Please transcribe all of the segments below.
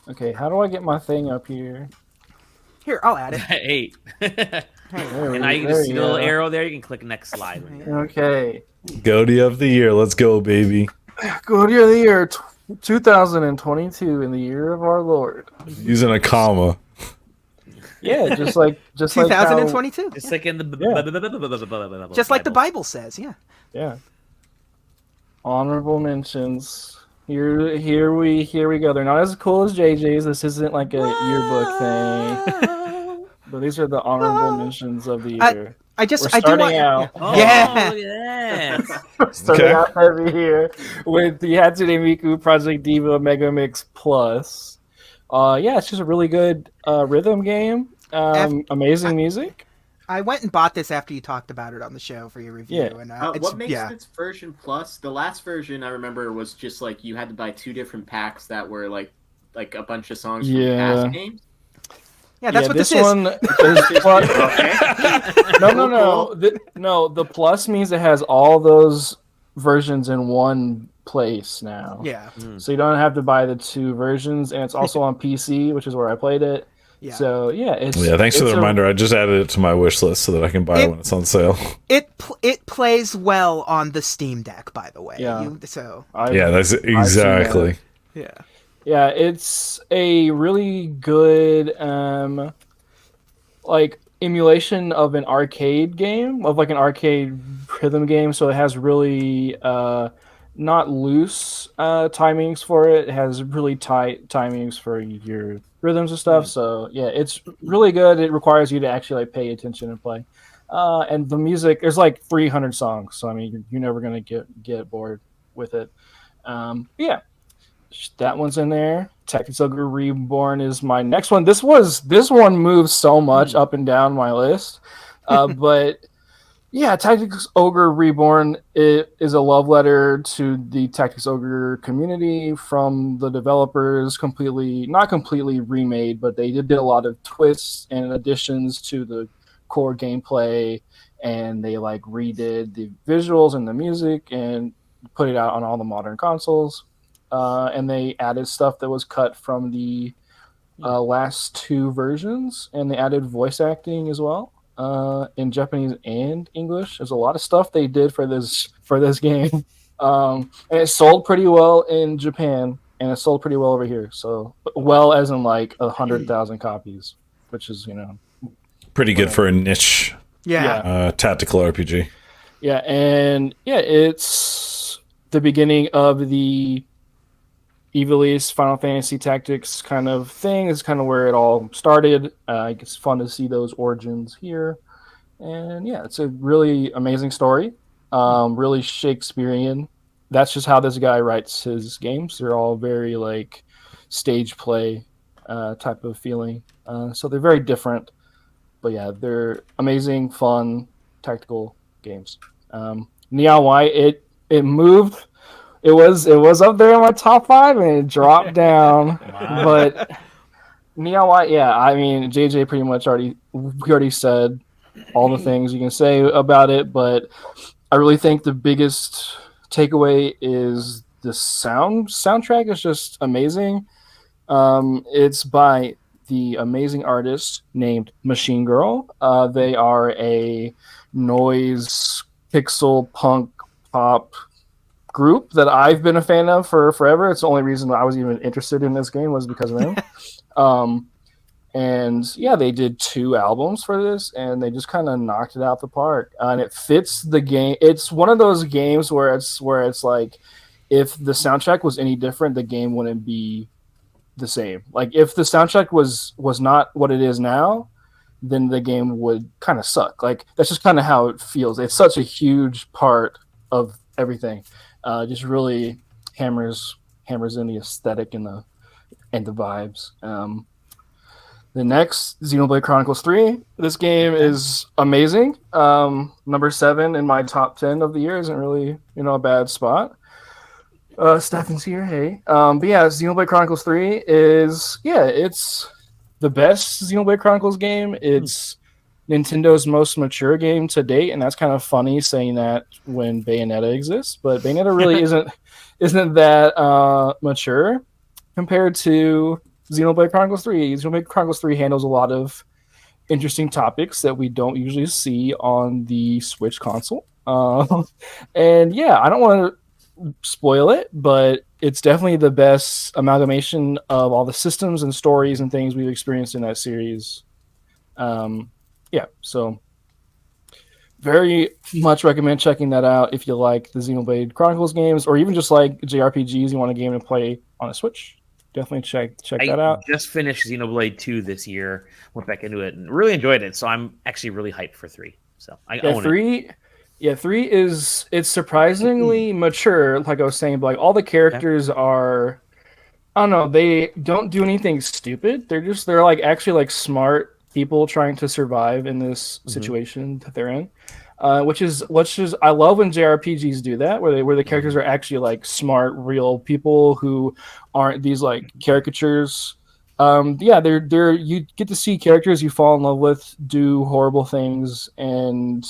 Okay, how do I get my thing up here? Here, I'll add it. 8. Hey, And now you can There just see you the little go. arrow there. You can click next slide when you're. Okay, GOTY of the year. Let's go, baby. GOTY of the year 2022 in the year of our Lord. Using a comma. Yeah, just like how 2022. It's like in the Just like the Bible. Bible says, yeah. yeah. Honorable mentions. Here we go. They're not as cool as JJ's. This isn't like a yearbook thing. But these are the honorable mentions of the year. I We're do starting want. out. Oh, Yeah. yes. Starting Okay. out heavy here with the Hatsune Miku Project Diva Mega Mix Plus. Yeah, it's just a really good rhythm game. Amazing music. I went and bought this after you talked about it on the show for your review, Yeah. and What makes this version plus? The last version I remember was just like you had to buy 2 different packs that were like a bunch of songs from past games. Yeah, that's what this this is. one. There's plus. Okay. No. No, the plus means it has all those versions in one place now. Yeah. So you don't have to buy the 2 versions, and it's also on PC, which is where I played it. Yeah. So yeah, Thanks for the reminder. I just added it to my wish list so that I can buy it when it's on sale. It plays well on the Steam Deck, by the way. Yeah. That's exactly. Yeah. Yeah, it's a really good like emulation of an arcade game, of like an arcade rhythm game. So it has really not loose timings for it. It has really tight timings for your rhythms and stuff. So yeah, it's really good. It requires you to actually like pay attention and play. And the music, there's like 300 songs, so I mean you're never gonna get bored with it. Yeah, that one's in there. Tactics Ogre Reborn is my next one. This one moves so much up and down my list, but yeah, Tactics Ogre Reborn is a love letter to the Tactics Ogre community from the developers. Not completely remade, but they did a lot of twists and additions to the core gameplay, and they like redid the visuals and the music and put it out on all the modern consoles. And they added stuff that was cut from the last 2 versions, and they added voice acting as well. In Japanese and English. There's a lot of stuff they did for this game, and it sold pretty well in Japan, and it sold pretty well over here. So well, as in like 100,000 copies, which is Pretty good for a niche tactical RPG. Yeah, and yeah, it's the beginning of the Ivalice Final Fantasy Tactics kind of thing. Is kind of where it all started. It's fun to see those origins here, and yeah, it's a really amazing story. Really Shakespearean. That's just how this guy writes his games. They're all very like stage play type of feeling. So they're very different, but yeah, they're amazing, fun, tactical games. Neon White, it moved. It was up there in my top 5 and it dropped down. Wow. But Neon White, yeah, I mean JJ pretty much already said all the things you can say about it, but I really think the biggest takeaway is the soundtrack is just amazing. It's by the amazing artist named Machine Girl. They are a noise pixel punk pop group that I've been a fan of for forever. It's the only reason I was even interested in this game was because of them. And yeah, they did 2 albums for this, and they just kind of knocked it out the park. And it fits the game. It's one of those games where it's like, if the soundtrack was any different, the game wouldn't be the same. Like if the soundtrack was not what it is now, then the game would kind of suck. Like that's just kind of how it feels. It's such a huge part of everything. Just really hammers in the aesthetic and the vibes. The next, Xenoblade Chronicles 3. This game is amazing. Number 7 in my top 10 of the year isn't really a bad spot. Stefan's here, hey. But yeah, Xenoblade Chronicles 3 it's the best Xenoblade Chronicles game. It's Nintendo's most mature game to date, and that's kind of funny saying that when Bayonetta exists, but Bayonetta really isn't that mature compared to Xenoblade Chronicles 3. Xenoblade Chronicles 3 handles a lot of interesting topics that we don't usually see on the Switch console. And yeah, I don't want to spoil it, but it's definitely the best amalgamation of all the systems and stories and things we've experienced in that series. Yeah, so very much recommend checking that out if you like the Xenoblade Chronicles games, or even just like JRPGs. You want a game to play on a Switch? Definitely check that out. I just finished Xenoblade 2 this year, went back into it, and really enjoyed it. So I'm actually really hyped for 3. So I own it. Yeah, 3 it's surprisingly mature. Like I was saying, but like all the characters are, I don't know, they don't do anything stupid. They're like actually like smart people trying to survive in this situation that they're in. Which is I love when JRPGs do that, where the characters are actually like smart, real people who aren't these like caricatures. Yeah, they're you get to see characters you fall in love with do horrible things and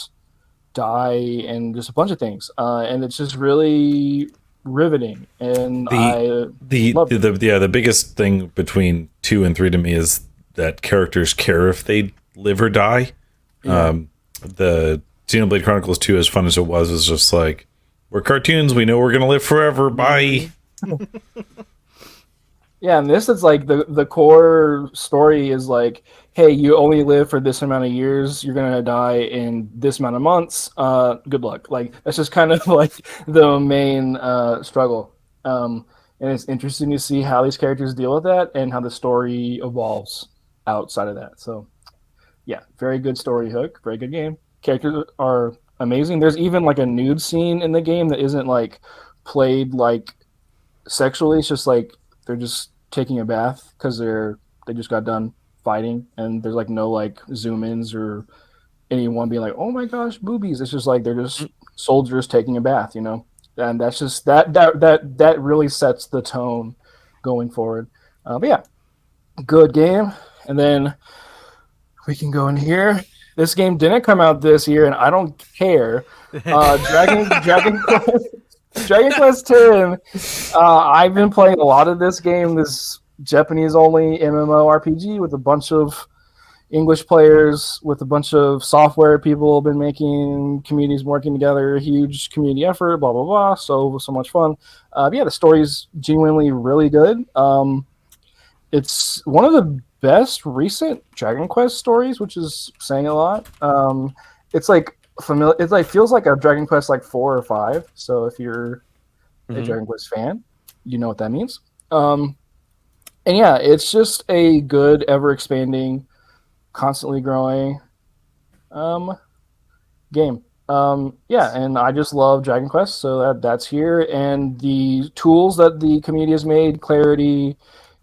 die and just a bunch of things, and it's just really riveting. And the biggest thing between 2 and 3 to me is that characters care if they live or die. Yeah. The Xenoblade Chronicles 2, as fun as it was just like, we're cartoons, we know we're gonna live forever, bye. Yeah, and this is like the core story is like, hey, you only live for this amount of years, you're gonna die in this amount of months, good luck. Like that's just kind of like the main struggle. And it's interesting to see how these characters deal with that and how the story evolves outside of that. So yeah, very good story hook, very good game. Characters are amazing. There's even like a nude scene in the game that isn't like played like sexually. It's just like they're just taking a bath because they just got done fighting, and there's like no like zoom ins or anyone being like, oh my gosh, boobies. It's just like they're just soldiers taking a bath, you know. And that's just that really sets the tone going forward. But yeah, good game. And then we can go in here. This game didn't come out this year, and I don't care. Dragon Quest X. I've been playing a lot of this game, this Japanese-only MMORPG with a bunch of English players, with a bunch of software people have been making, communities working together, huge community effort, blah, blah, blah. So much fun. Yeah, the story's genuinely really good. It's one of the best recent Dragon Quest stories, which is saying a lot. It's like familiar. It like feels like a Dragon Quest like 4 or 5. So if you're a Dragon Quest fan, you know what that means. And yeah, it's just a good, ever expanding, constantly growing game. Yeah, and I just love Dragon Quest, so that's here. And the tools that the community has made, Clarity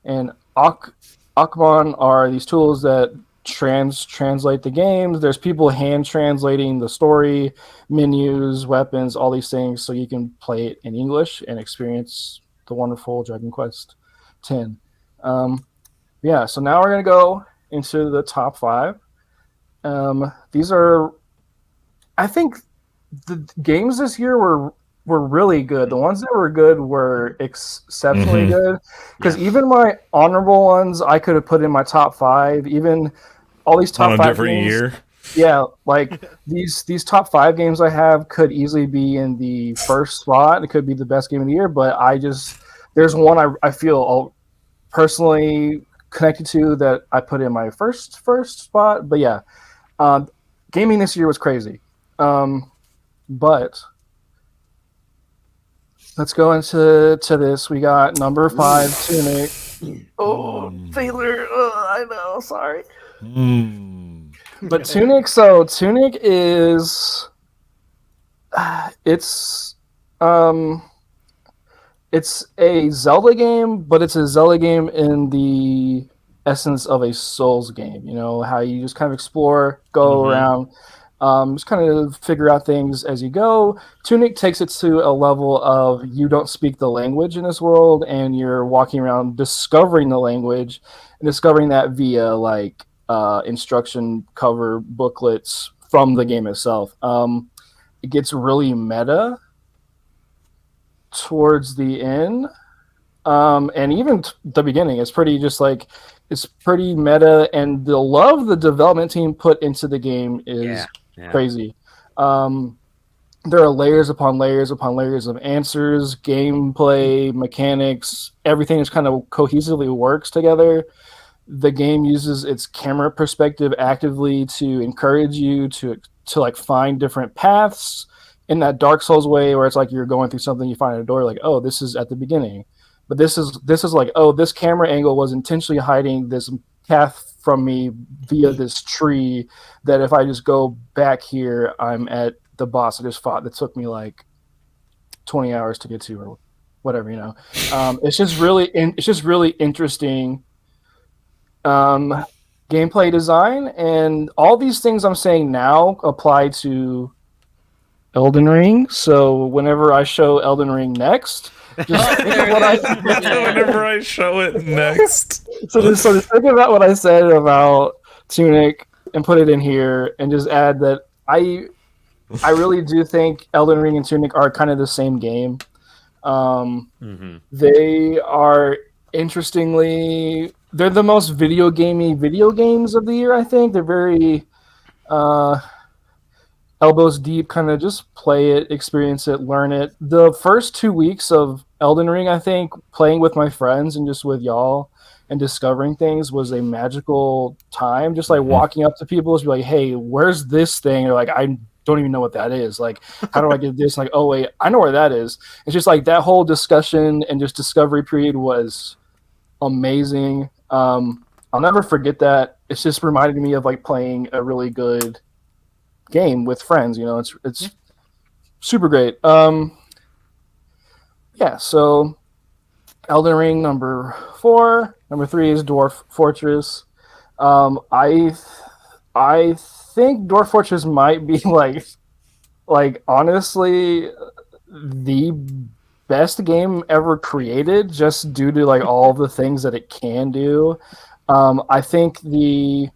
and Akmon, are these tools that translate the games. There's people hand translating the story, menus, weapons, all these things, so you can play it in English and experience the wonderful Dragon Quest X. Yeah, so now we're gonna go into the top 5. These are, I think, the games this year were really good. The ones that were good were exceptionally good. Because even my honorable ones, I could have put in my top 5. Even all these top 5 different games, year. Yeah, like these top 5 games I have could easily be in the first spot. It could be the best game of the year, but there's one I feel personally connected to that I put in my first spot. But yeah, gaming this year was crazy. But let's go into this. We got number 5, Tunic. Oh, Taylor. I know. Sorry. But Tunic. So Tunic is. It's a Zelda game, but it's a Zelda game in the essence of a Souls game. You know, how you just kind of explore, go around, just kind of figure out things as you go. Tunic takes it to a level of you don't speak the language in this world, and you're walking around discovering the language, and discovering that via like instruction cover booklets from the game itself. It gets really meta towards the end. and even the beginning, it's pretty just like it's pretty meta, and the love the development team put into the game is crazy. There are layers upon layers upon layers of answers, gameplay, mechanics, everything is kind of cohesively works together. The game uses its camera perspective actively to encourage you to like find different paths in that Dark Souls way, where it's like you're going through something, you find a door, like, oh, this is at the beginning, but this is like, oh, this camera angle was intentionally hiding this path from me via this tree, that if I just go back here, I'm at the boss I just fought that took me like 20 hours to get to, or whatever, it's just really interesting gameplay design, and all these things I'm saying now apply to Elden Ring. So whenever I show Elden Ring next, just think of what whenever I show it next. So just think about what I said about Tunic and put it in here, and just add that I really do think Elden Ring and Tunic are kind of the same game. They are they're the most video games of the year, I think. They're very elbows deep, kind of just play it, experience it, learn it. The first 2 weeks of Elden Ring, I think, playing with my friends and just with y'all and discovering things was a magical time. Just like walking up to people, just be like, hey, where's this thing? Or like, I don't even know what that is. Like, how do I get this? Like, oh wait, I know where that is. It's just like that whole discussion and just discovery period was amazing. I'll never forget that. It's just reminded me of like playing a really good game with friends. It's super great. So Elden Ring number 4. Number 3 is Dwarf Fortress. I think Dwarf Fortress might be like honestly the best game ever created, just due to like all the things that it can do. I think the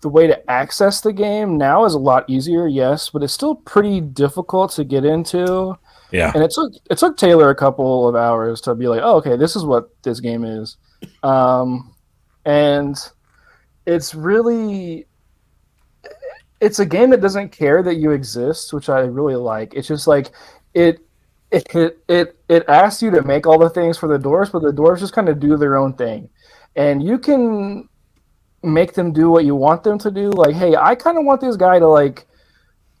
way to access the game now is a lot easier, yes, but it's still pretty difficult to get into. Yeah. And it took Taylor a couple of hours to be like, oh, okay, this is what this game is. And it's a game that doesn't care that you exist, which I really like. It's just like it asks you to make all the things for the dwarves, but the dwarves just kind of do their own thing. And you can make them do what you want them to do. Like, hey, I kind of want this guy to, like,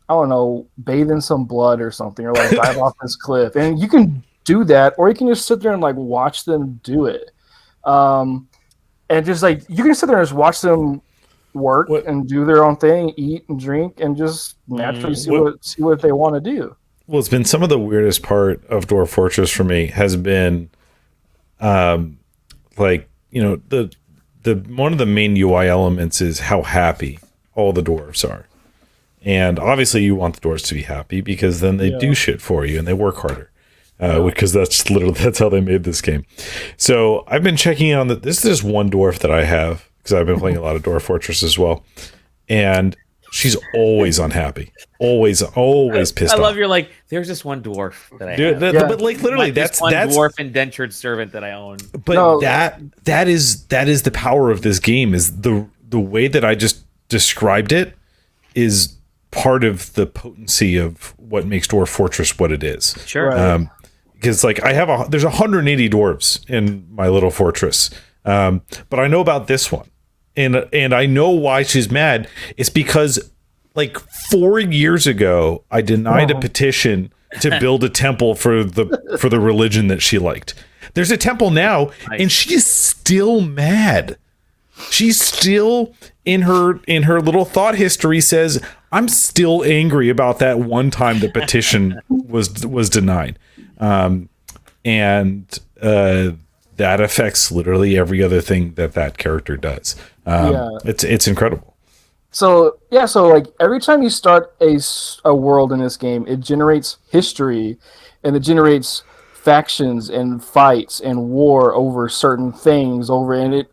I don't know, bathe in some blood or something, or like dive off this cliff. And you can do that, or you can just sit there and like watch them do it. And just like, you can sit there and just watch them work and do their own thing, eat and drink, and just naturally see what they want to do. Well, it's been some of the weirdest part of Dwarf Fortress for me has been, like, the one of the main UI elements is how happy all the dwarves are. And obviously you want the dwarves to be happy, because then they do shit for you and they work harder. Because that's how they made this game. So I've been checking on that. This is one dwarf that I have, because I've been playing a lot of Dwarf Fortress as well. And she's always unhappy. Always pissed off. I love you're like, there's this one dwarf that I have. But like literally that's dwarf indentured servant that I own. But that is the power of this game, is the way that I just described it is part of the potency of what makes Dwarf Fortress what it is. Sure. Because like there's 180 dwarves in my little fortress. But I know about this one. And I know why she's mad. It's because like 4 years ago, I denied a petition to build a temple for the religion that she liked. There's a temple now, and she's still mad. She's still in her little thought history says, I'm still angry about that one time the petition was denied. That affects literally every other thing that character does. It's incredible. So like every time you start a world in this game, it generates history, and it generates factions and fights and war over certain things and it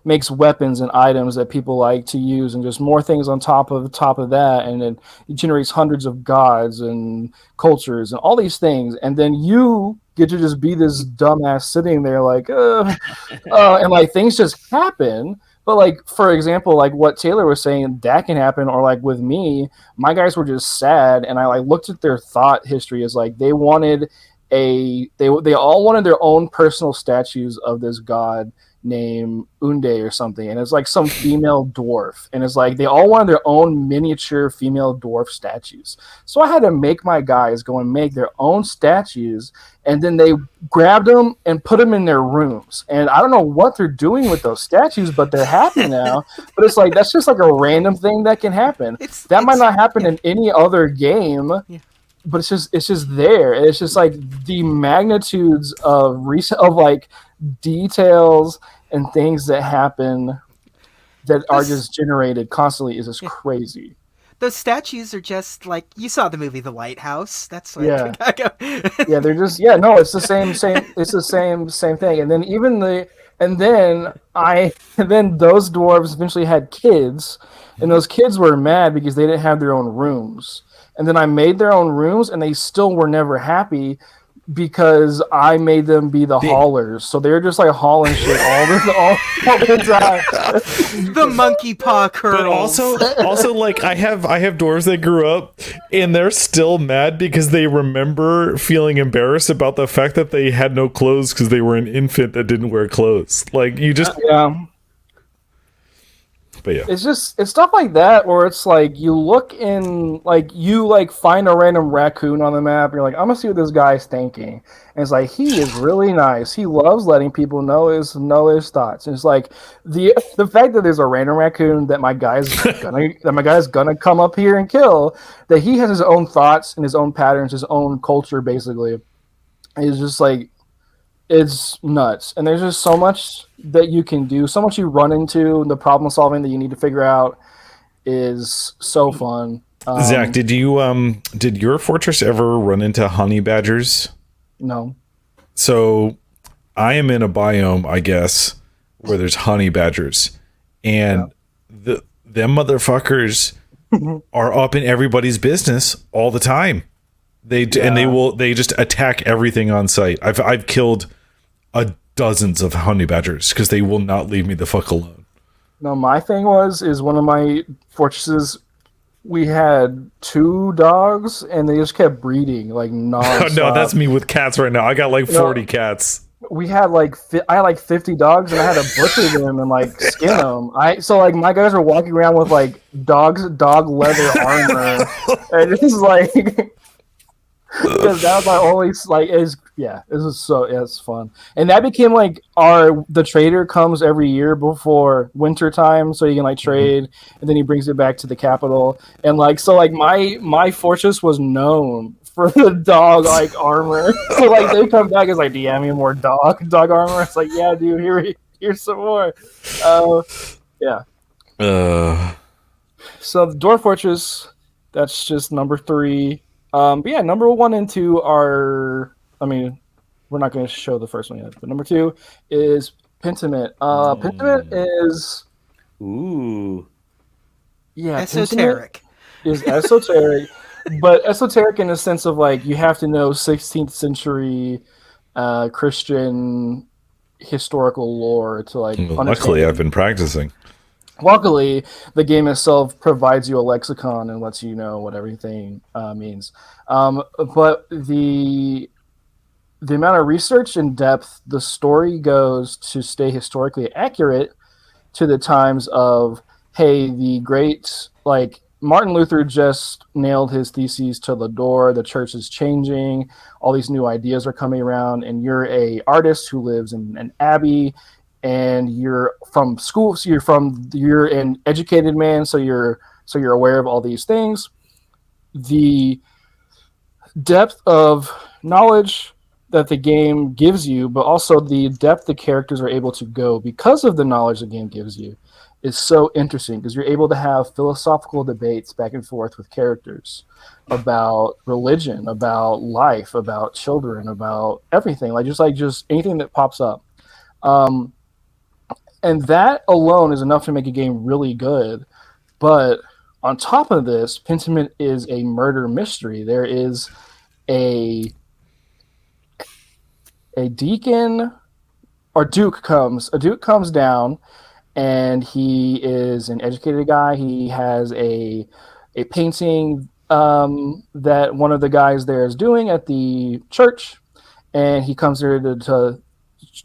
makes weapons and items that people like to use, and just more things on top of that, and then it generates hundreds of gods and cultures and all these things, and then you get to just be this dumbass sitting there like, and like things just happen. But like for example, like what Taylor was saying, that can happen. Or like with me, my guys were just sad, and I like looked at their thought history as like they wanted they all wanted their own personal statues of this god named Unde or something, and it's like some female dwarf, and it's like they all wanted their own miniature female dwarf statues. So I had to make my guys go and make their own statues, and then they grabbed them and put them in their rooms. And I don't know what they're doing with those statues, but they're happy now. But it's like that's just like a random thing that can happen. That might not happen in any other game. Yeah. But it's just there. It's just like the magnitudes of like details and things that happen that are just generated constantly is just crazy. Those statues are just like you saw the movie The Lighthouse. That's what yeah, they're just no. It's the same. It's the same thing. And then then those dwarves eventually had kids, and those kids were mad because they didn't have their own rooms. And then I made their own rooms, and they still were never happy because I made them be the haulers. So they're just like hauling shit all the time. The monkey paw curls. But also like I have dwarves that grew up, and they're still mad because they remember feeling embarrassed about the fact that they had no clothes because they were an infant that didn't wear clothes. Like you just But yeah, it's stuff like that where it's like you look in, like you like find a random raccoon on the map. You're like, I'm gonna see what this guy's thinking, and it's like he is really nice. He loves letting people know his thoughts. And it's like the fact that there's a random raccoon that my guy's gonna come up here and kill. That he has his own thoughts and his own patterns, his own culture, basically. Is just like. It's nuts. And there's just so much that you can do, so much you run into, the problem solving that you need to figure out is so fun. Zach, did your fortress ever run into honey badgers? No. So I am in a biome, I guess, where there's honey badgers. And them motherfuckers are up in everybody's business all the time. They just attack everything on sight. I've killed dozens of honey badgers because they will not leave me the fuck alone. No, my thing is one of my fortresses. We had 2 dogs and they just kept breeding like nonstop. No, that's me with cats right now. I got like 40 cats. We had I had like 50 dogs and I had to butcher them and like skin them. So like my guys were walking around with like dog leather armor, and it's like. Because that was my only it's fun, and that became like the trader comes every year before winter time, so you can like trade, and then he brings it back to the capital, and like so like my fortress was known for the dog like armor, so like they come back, it's like, do you have any more dog armor? It's like, yeah, dude, here's some more. So the Dwarf Fortress, that's just number 3. But yeah, number 1 and 2 are. I mean, we're not going to show the first one yet, but number 2 is Pentiment. Pentiment is. Ooh. Yeah, esoteric. Is esoteric, but esoteric in the sense of like you have to know 16th century Christian historical lore to like. Luckily, I've been practicing. Luckily, the game itself provides you a lexicon and lets you know what everything means. But the amount of research and depth the story goes to stay historically accurate to the times of, hey, the great, like, Martin Luther just nailed his theses to the door. The church is changing. All these new ideas are coming around, and you're a artist who lives in an abbey, and you're from school. So you're an educated man. So you're aware of all these things. The depth of knowledge that the game gives you, but also the depth the characters are able to go because of the knowledge the game gives you, is so interesting because you're able to have philosophical debates back and forth with characters about religion, about life, about children, about everything, just anything that pops up. And that alone is enough to make a game really good. But on top of this, Pentiment is a murder mystery. There is a deacon or Duke comes. A Duke comes down, and he is an educated guy. He has a painting that one of the guys there is doing at the church, and he comes there to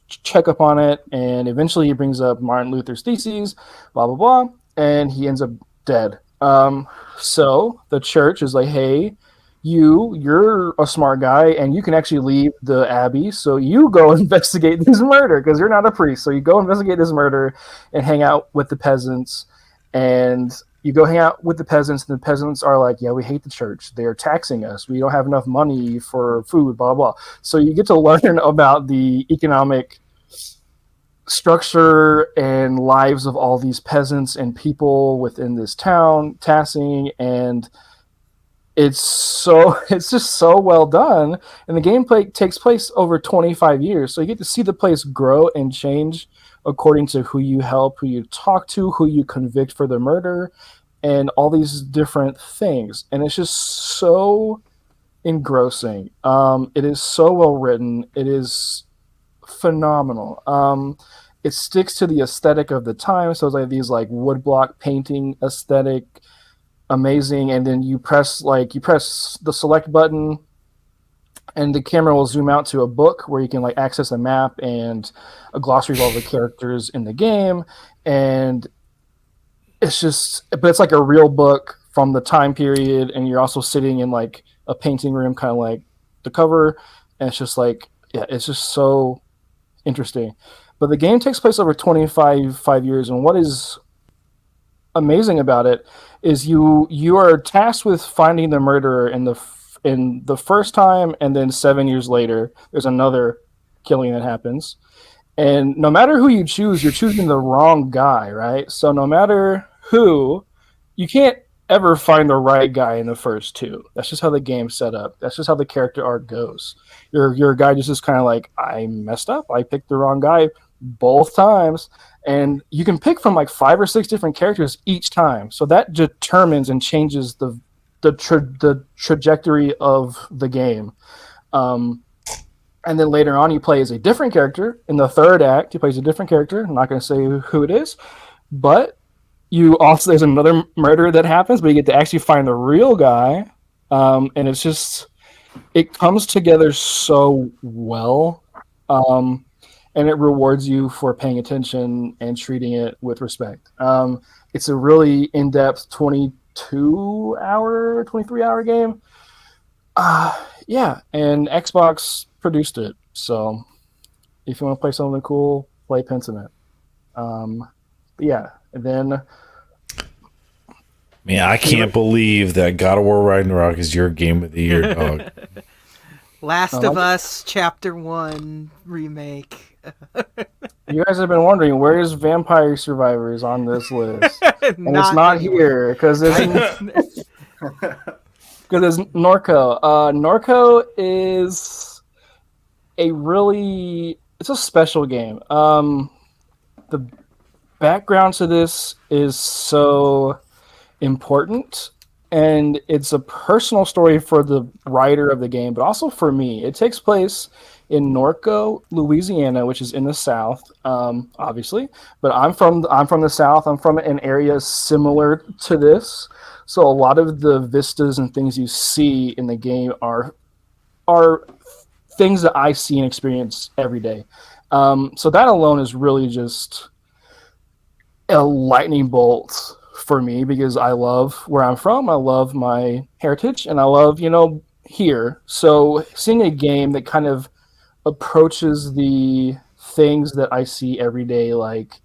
check up on it. And eventually, he brings up Martin Luther's theses, blah blah blah, and he ends up dead. So the church is like, hey, you're a smart guy and you can actually leave the abbey, so you go investigate this murder because you're not a priest. So you go investigate this murder and hang out with the peasants. And you go hang out with the peasants, and the peasants are like, yeah, we hate the church, they're taxing us, we don't have enough money for food, blah blah. So you get to learn about the economic structure and lives of all these peasants and people within this town, Tassing, and it's just so well done. And the gameplay takes place over 25 years, so you get to see the place grow and change according to who you help, who you talk to, who you convict for the murder, and all these different things. And it's just so engrossing. It is so well written. It is phenomenal. It sticks to the aesthetic of the time, so it's like these like woodblock painting aesthetic, amazing. And then you press the select button, and the camera will zoom out to a book where you can like access a map and a glossary of all the characters in the game. And it's just, but it's like a real book from the time period, and you're also sitting in like a painting room, kind of like the cover. And it's just like, yeah, it's just so interesting. But the game takes place over 25 years, and what is amazing about it is you are tasked with finding the murderer in the first time, and then 7 years later there's another killing that happens. And no matter who you choose, you're choosing the wrong guy, right? So no matter who, you can't ever find the right guy in the first two. That's just how the game's set up. That's just how the character arc goes. Your guy just is kind of like, I messed up, I picked the wrong guy both times. And you can pick from like 5 or 6 different characters each time, so that determines and changes the trajectory of the game. And then later on, you play as a different character. In the third act, you play as a different character. I'm not going to say who it is, but there's another murder that happens, but you get to actually find the real guy. And it's just, it comes together so well. And it rewards you for paying attention and treating it with respect. It's a really in-depth 23-hour game. Yeah, and Xbox produced it. So if you want to play something cool, play Pentiment. Yeah, and then... Man, I can't believe that God of War Ragnarok is your game of the year, dog. Last of Us Chapter 1 remake. You guys have been wondering, where's Vampire Survivors on this list? And it's not here, because there's Norco. Norco is it's a special game. The background to this is so important, and it's a personal story for the writer of the game, but also for me. It takes place in Norco, Louisiana, which is in the South, obviously. But I'm from the South. I'm from an area similar to this, so a lot of the vistas and things you see in the game are things that I see and experience every day. So that alone is really just a lightning bolt for me, because I love where I'm from. I love my heritage, and I love here. So seeing a game that kind of approaches the things that I see every day, like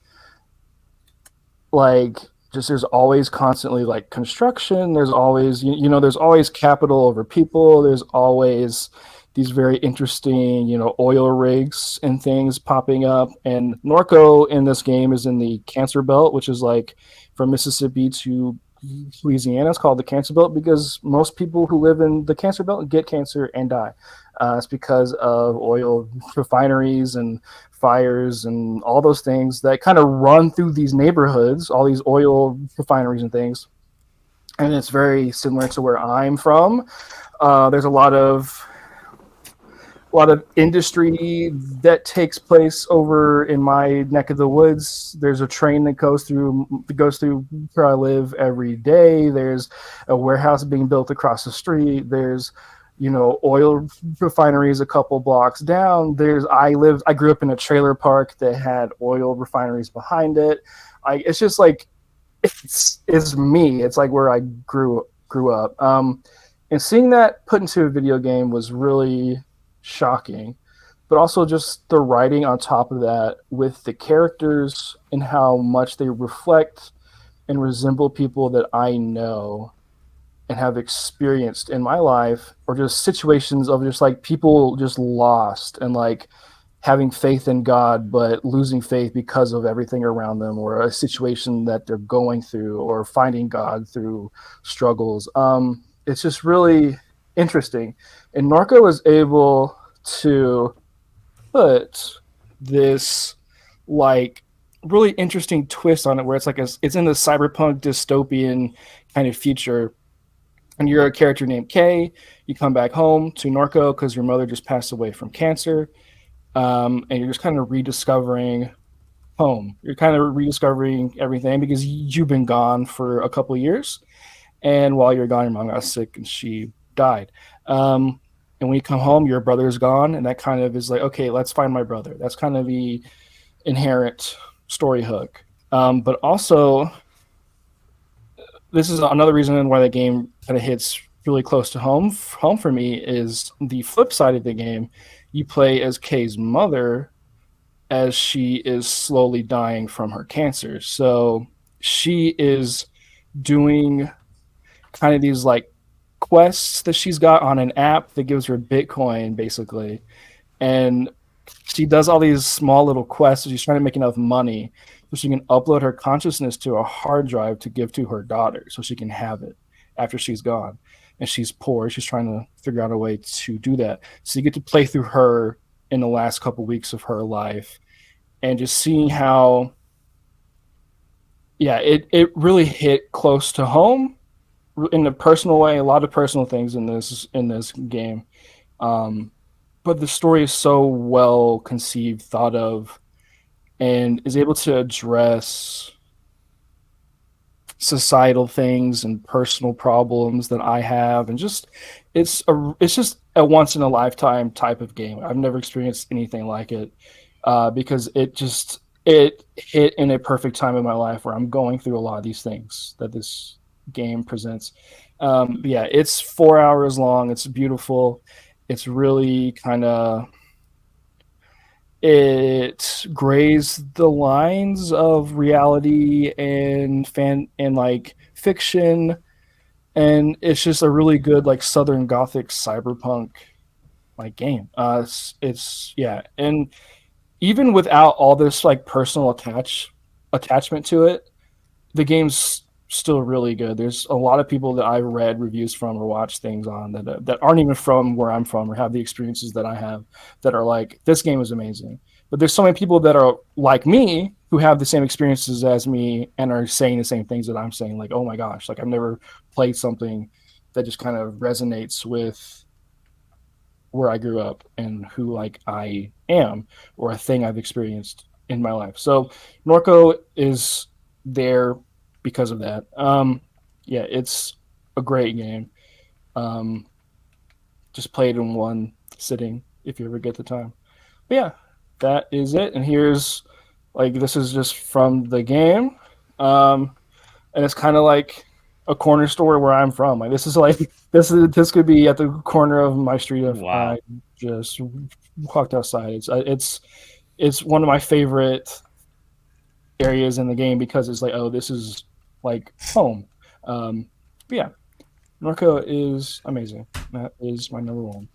just there's always constantly like construction, there's always there's always capital over people, there's always these very interesting oil rigs and things popping up. And Norco in this game is in the Cancer Belt, which is like from Mississippi to Louisiana. It's called the Cancer Belt because most people who live in the Cancer Belt get cancer and die. It's because of oil refineries and fires and all those things that kind of run through these neighborhoods, all these oil refineries and things. And it's very similar to where I'm from. There's a lot of a lot of industry that takes place over in my neck of the woods. There's a train that goes through where I live every day. There's a warehouse being built across the street. There's oil refineries a couple blocks down. I grew up in a trailer park that had oil refineries behind it. It's just like it's me. It's like where I grew up. And seeing that put into a video game was really shocking. But also just the writing on top of that with the characters and how much they reflect and resemble people that I know and have experienced in my life, or just situations of just like people just lost and like having faith in God but losing faith because of everything around them, or a situation that they're going through, or finding God through struggles. It's just really interesting. And Norco was able to put this like really interesting twist on it, where it's like it's in the cyberpunk dystopian kind of future, and you're a character named Kay. You come back home to Norco because your mother just passed away from cancer, and you're just kind of rediscovering home. You're kind of rediscovering everything because you've been gone for a couple of years, and while you're gone, your mom got sick and she died. And when you come home, your brother is gone, and that kind of is like, okay, let's find my brother. That's kind of the inherent story hook. But also, this is another reason why the game kind of hits really close to home. Home for me is the flip side of the game. You play as Kay's mother as she is slowly dying from her cancer. So she is doing kind of these like quests that she's got on an app that gives her Bitcoin, basically. And she does all these small little quests. So she's trying to make enough money so she can upload her consciousness to a hard drive to give to her daughter so she can have it after she's gone. And she's poor. She's trying to figure out a way to do that. So you get to play through her in the last couple weeks of her life, and just seeing how, it really hit close to home in a personal way. A lot of personal things in this game. But the story is so well conceived, thought of, and is able to address societal things and personal problems that I have, and just it's just a once in a lifetime type of game. I've never experienced anything like it, because it hit in a perfect time in my life where I'm going through a lot of these things that this game presents. It's 4 hours long. It's beautiful. It's really kind of, it grays the lines of reality and like fiction, and it's just a really good like Southern Gothic cyberpunk like game. And even without all this like personal attachment to it, the game's still really good. There's a lot of people that I've read reviews from or watched things on that aren't even from where I'm from or have the experiences that I have, that are like, this game is amazing. But there's so many people that are like me who have the same experiences as me and are saying the same things that I'm saying, like, oh my gosh, like I've never played something that just kind of resonates with where I grew up and who like I am, or a thing I've experienced in my life. So Norco is there because of that. It's a great game. Just play it in one sitting if you ever get the time. But yeah, that is it. And here's like, this is just from the game. And it's kind of like a corner store where I'm from. Like this could be at the corner of my street if I just walked outside. It's one of my favorite areas in the game because it's like, oh, this is like home. Norco is amazing. That is my number one.